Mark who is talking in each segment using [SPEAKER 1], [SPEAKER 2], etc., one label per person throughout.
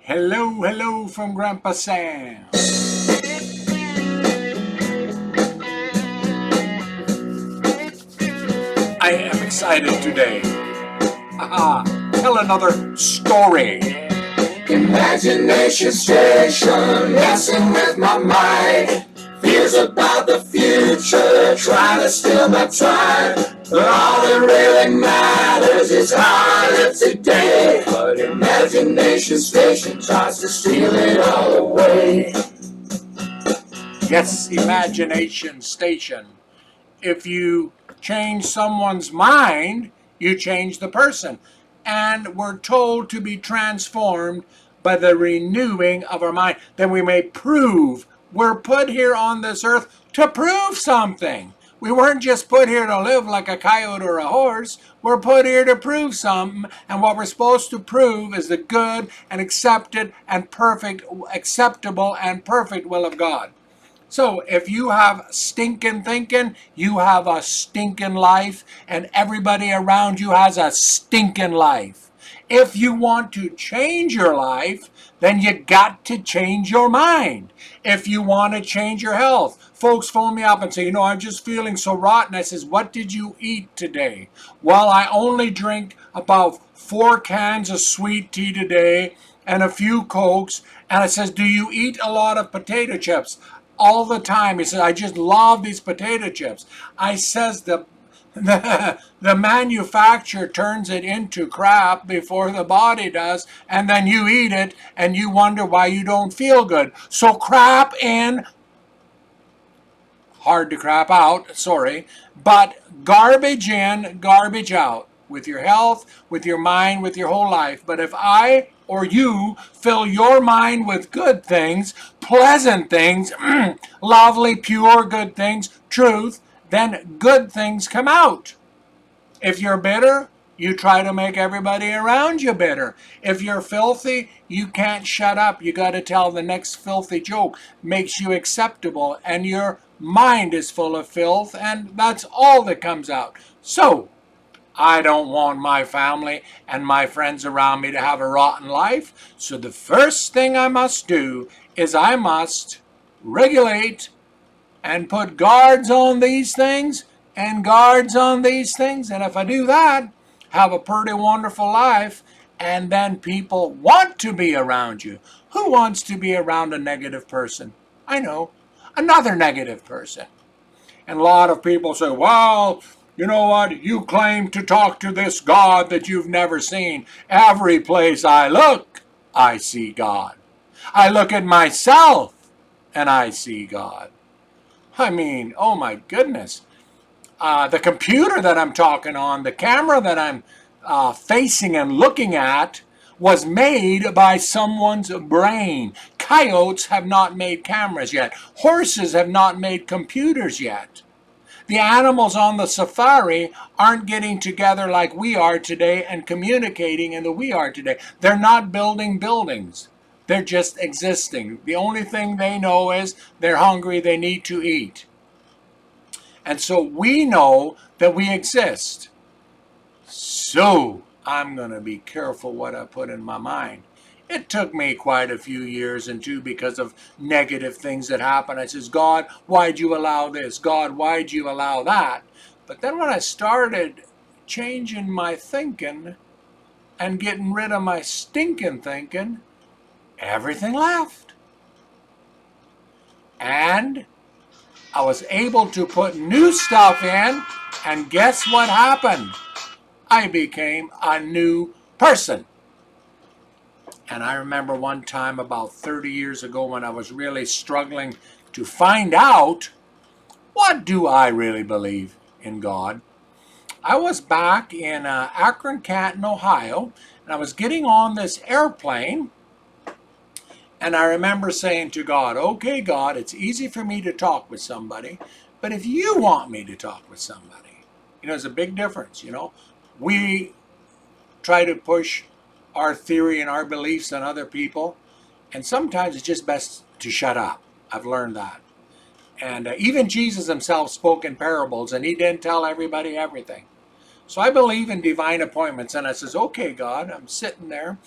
[SPEAKER 1] Hello, hello from Grandpa Sam. I am excited today. Tell another story. Imagination station, messing with my mind. Fears about the future, trying to steal my time. But all that really matters is how I live today. But imagination station tries to steal it all away. Yes, imagination station. If you change someone's mind, you change the person. And we're told to be transformed by the renewing of our mind, that we may prove. We're put here on this earth to prove something. We weren't just put here to live like a coyote or a horse. We're put here to prove something, and what we're supposed to prove is the good and accepted and perfect, acceptable and perfect will of God. So if you have stinking thinking, you have a stinking life, and everybody around you has a stinking life. If you want to change your life, then you got to change your mind. If you want to change your health, folks phone me up and say, I'm just feeling so rotten. I says, what did you eat today? Well, I only drink about 4 cans of sweet tea today and a few Cokes. And I says, do you eat a lot of potato chips? All the time. He says, I just love these potato chips. I says, the manufacturer turns it into crap before the body does, and then you eat it and you wonder why you don't feel good. So crap in, hard to crap out, sorry, but garbage in, garbage out, with your health, with your mind, with your whole life. But if I or you fill your mind with good things, pleasant things, lovely, pure, good things, truth, then good things come out. If you're bitter, you try to make everybody around you bitter. If you're filthy, you can't shut up. You got to tell the next filthy joke. Makes you acceptable, and your mind is full of filth, and that's all that comes out. So, I don't want my family and my friends around me to have a rotten life. So the first thing I must do is I must regulate and put guards on these things and guards on these things. And if I do that, have a pretty wonderful life, and then people want to be around you. Who wants to be around a negative person? I know, another negative person. And a lot of people say, well, you know what? You claim to talk to this God that you've never seen. Every place I look, I see God. I look at myself and I see God. I mean, oh my goodness. The computer that I'm talking on, the camera that I'm facing and looking at, was made by someone's brain. Coyotes have not made cameras yet. Horses have not made computers yet. The animals on the safari aren't getting together like we are today and communicating in the we are today. They're not building buildings. They're just existing. The only thing they know is they're hungry, they need to eat. And so we know that we exist. So I'm going to be careful what I put in my mind. It took me quite a few years, and too, because of negative things that happened. I says, God, why'd you allow this? God, why'd you allow that? But then when I started changing my thinking and getting rid of my stinking thinking, everything left. And I was able to put new stuff in, and guess what happened? I became a new person. And I remember one time about 30 years ago when I was really struggling to find out, what do I really believe in God? I was back in Akron, Canton, Ohio, and I was getting on this airplane, and I remember saying to God, okay, God, it's easy for me to talk with somebody, but if you want me to talk with somebody, there's a big difference, We try to push our theory and our beliefs on other people, and sometimes it's just best to shut up. I've learned that. And even Jesus himself spoke in parables, and he didn't tell everybody everything. So I believe in divine appointments, and I says, okay, God, I'm sitting there,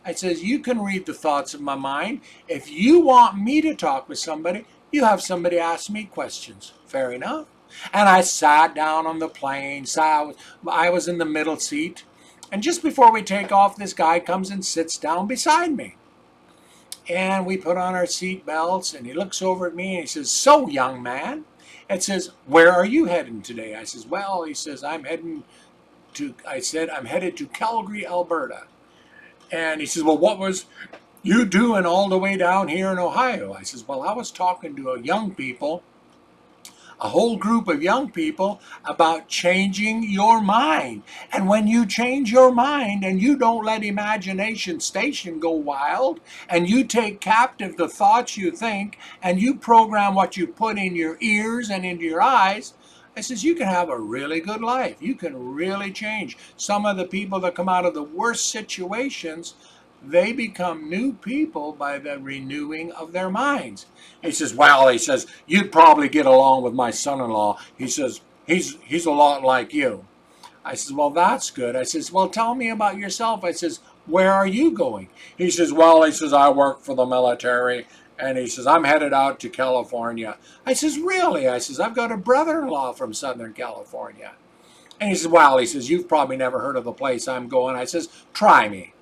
[SPEAKER 1] I says, you can read the thoughts of my mind. If you want me to talk with somebody, you have somebody ask me questions. Fair enough. And I sat down on the plane. I was in the middle seat. And just before we take off, this guy comes and sits down beside me. And we put on our seat belts, and he looks over at me and he says, so, young man, it says, where are you heading today? I says, well, he says, I'm headed to Calgary, Alberta. And he says, well, what was you doing all the way down here in Ohio? I says, well, I was talking to a whole group of young people about changing your mind. And when you change your mind and you don't let imagination station go wild, and you take captive the thoughts you think, and you program what you put in your ears and into your eyes, I says, you can have a really good life. You can really change. Some of the people that come out of the worst situations, they become new people by the renewing of their minds. He says, well, he says, you'd probably get along with my son-in-law. He says, he's a lot like you. I says, well, that's good. I says, well, tell me about yourself. I says, where are you going? He says, well, he says, I work for the military. And he says, I'm headed out to California. I says, really? I says, I've got a brother-in-law from Southern California. And he says, well, he says, you've probably never heard of the place I'm going. I says, try me.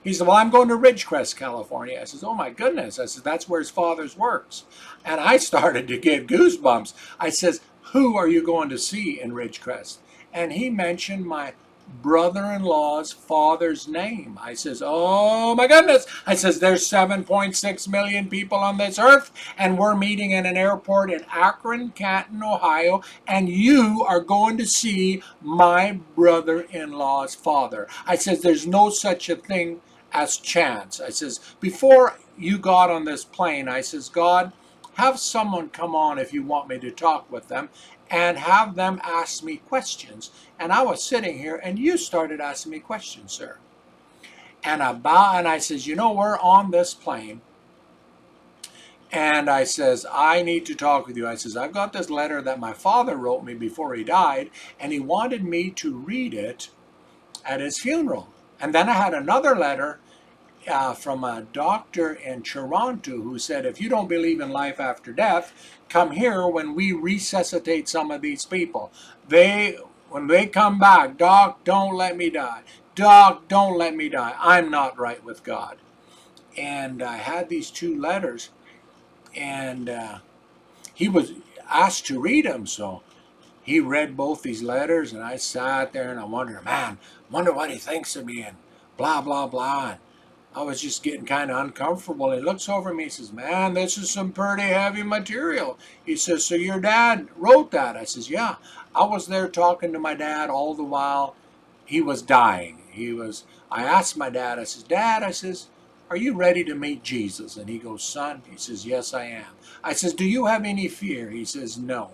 [SPEAKER 1] He said, well, I'm going to Ridgecrest, California. I says, oh, my goodness. I said, that's where his father's works. And I started to get goosebumps. I says, who are you going to see in Ridgecrest? And he mentioned my brother-in-law's father's name. I says, oh, my goodness. I says, there's 7.6 million people on this earth, and we're meeting in an airport in Akron, Canton, Ohio, and you are going to see my brother-in-law's father. I says, there's no such a thing as chance. I says, before you got on this plane, I says, God, have someone come on if you want me to talk with them, and have them ask me questions. And I was sitting here, and you started asking me questions, sir. And I says, you know, we're on this plane. And I says, I need to talk with you. I says, I've got this letter that my father wrote me before he died, and he wanted me to read it at his funeral. And then I had another letter from a doctor in Toronto who said, if you don't believe in life after death, come here when we resuscitate some of these people. When they come back, Doc, don't let me die. Doc, don't let me die. I'm not right with God. And I had these two letters, and he was asked to read them, so he read both these letters, and I sat there and I wondered, wonder what he thinks of me, and blah, blah, blah. And I was just getting kind of uncomfortable. He looks over at me and says, man, this is some pretty heavy material. He says, so your dad wrote that? I says, yeah. I was there talking to my dad all the while he was dying. I asked my dad, I says, Dad, I says, are you ready to meet Jesus? And he goes, son, he says, yes, I am. I says, do you have any fear? He says, no.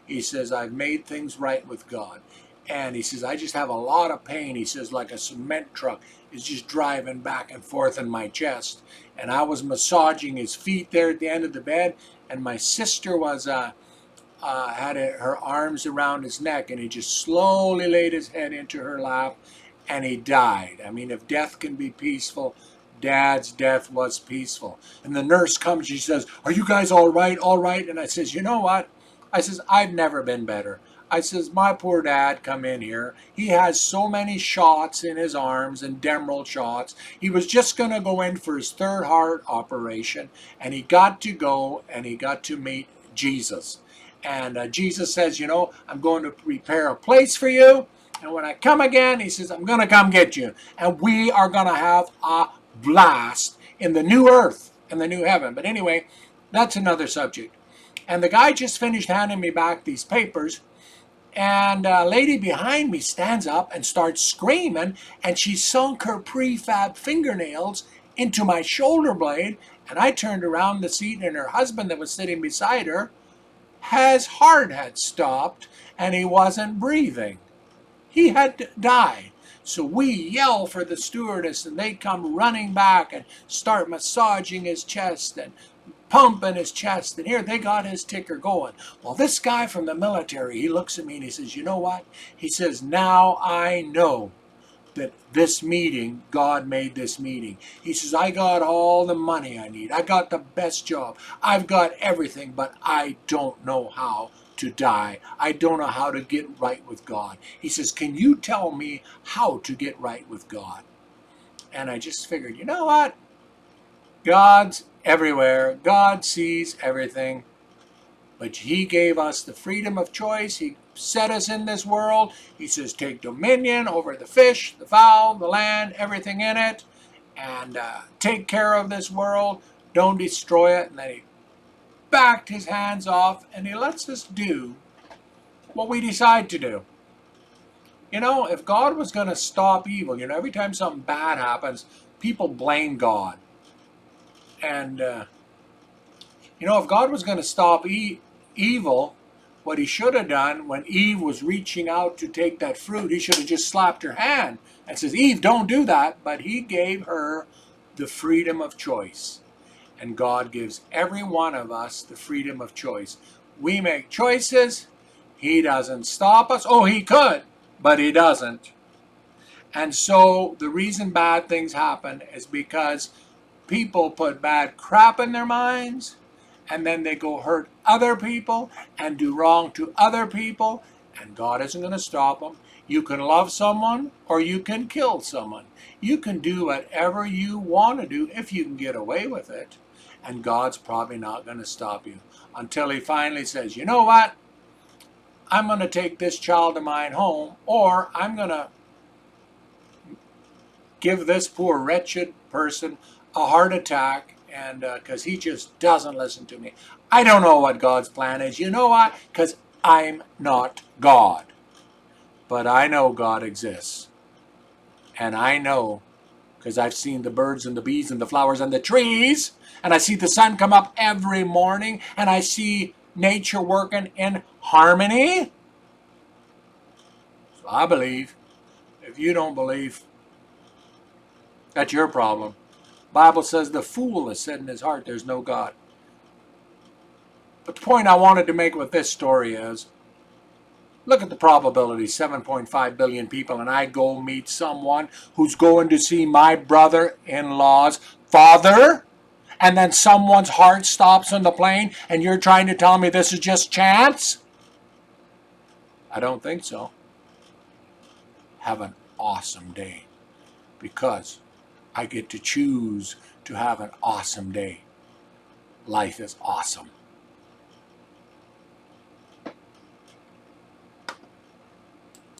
[SPEAKER 1] He says, I've made things right with God. And he says, I just have a lot of pain. He says, like a cement truck is just driving back and forth in my chest. And I was massaging his feet there at the end of the bed. And my sister was had her arms around his neck. And he just slowly laid his head into her lap. And he died. I mean, if death can be peaceful, Dad's death was peaceful. And the nurse comes, she says, are you guys all right? All right? And I says, you know what? I says, I've never been better. I says, my poor dad come in here. He has so many shots in his arms and Demerol shots. He was just going to go in for his third heart operation, and he got to go, and he got to meet Jesus. And Jesus says, you know, I'm going to prepare a place for you. And when I come again, he says, I'm going to come get you. And we are going to have a blast in the new earth and the new heaven. But anyway, that's another subject. And the guy just finished handing me back these papers. And a lady behind me stands up and starts screaming. And she sunk her prefab fingernails into my shoulder blade. And I turned around the seat, and her husband that was sitting beside her, his heart had stopped and he wasn't breathing. He had died. So we yell for the stewardess, and they come running back and start massaging his chest and pumping his chest. And here they got his ticker going. Well, this guy from the military, he looks at me and he says, you know what? He says, now I know that this meeting, God made this meeting. He says, I got all the money I need. I got the best job. I've got everything, but I don't know how to die. I don't know how to get right with God. He says, can you tell me how to get right with God? And I just figured, you know what? God's everywhere. God sees everything. But he gave us the freedom of choice. He set us in this world. He says, take dominion over the fish, the fowl, the land, everything in it, and take care of this world. Don't destroy it. And then he backed his hands off, and he lets us do what we decide to do. You know, if God was going to stop evil, every time something bad happens, people blame God. And if God was going to stop evil, what he should have done when Eve was reaching out to take that fruit, he should have just slapped her hand and says, Eve, don't do that. But he gave her the freedom of choice. And God gives every one of us the freedom of choice. We make choices. He doesn't stop us. Oh, he could, but he doesn't. And so the reason bad things happen is because people put bad crap in their minds, and then they go hurt other people and do wrong to other people, and God isn't going to stop them. You can love someone or you can kill someone. You can do whatever you want to do if you can get away with it, and God's probably not going to stop you until he finally says, you know what? I'm going to take this child of mine home, or I'm going to give this poor wretched person a heart attack, and because he just doesn't listen to me. I don't know what God's plan is. You know why? Because I'm not God. But I know God exists. And I know because I've seen the birds and the bees and the flowers and the trees, and I see the sun come up every morning, and I see nature working in harmony. So I believe. If you don't believe, that's your problem. Bible says the fool has said in his heart there's no God. But the point I wanted to make with this story is, look at the probability, 7.5 billion people, and I go meet someone who's going to see my brother-in-law's father, and then someone's heart stops on the plane, and you're trying to tell me this is just chance? I don't think so. Have an awesome day, because I get to choose to have an awesome day. Life is awesome.